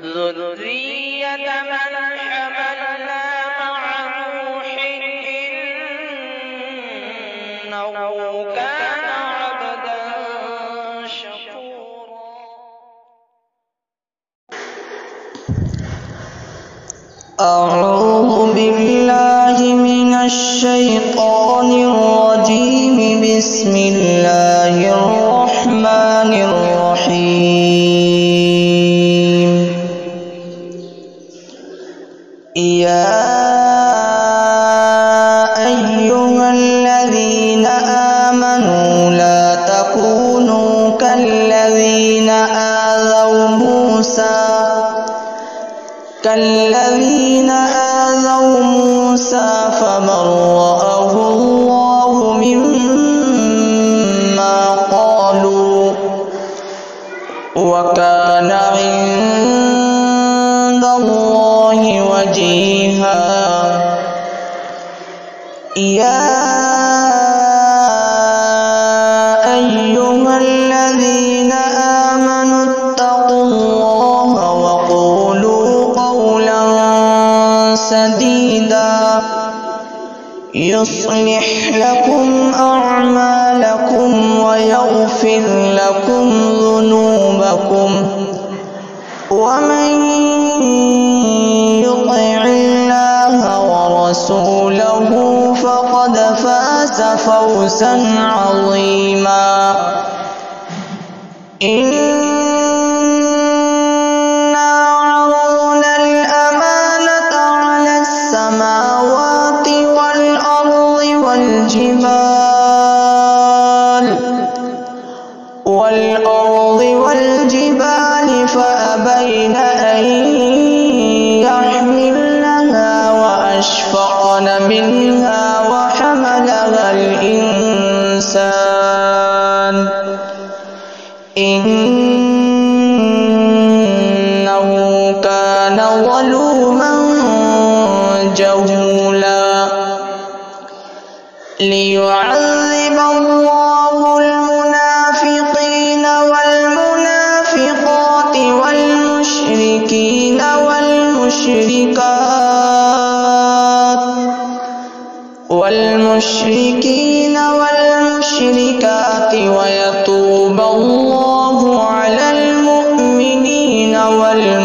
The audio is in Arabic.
ذرية من حملنا مع نوح إنه كان عبدا شكورا. أعوذ بالله من الشيطان الرجيم. بسم الله الرحمن الرحيم. يا أيها الذين آمنوا لا تكونوا كالذين آذوا موسى فبرأه الله مما قالوا وكان عند الله وجيها. يا أيها الذين آمنوا اتقوا الله وقولوا قولا سديدا يصلح لكم أعمالكم ويغفر لكم ذنوبكم ومن يطع الله ورسوله فقد فاز فوزا عظيما. إنا عرضنا الأمانة على السماوات والأرض والجبال فأبين أن يحملنها وأشفقن منها وحملها الإنسان إنه كان ظلوما جهولا. ليعذب الله المنافقين والمنافقات والمشركين والمشركات ويتوب الله على المؤمنين والمؤمنات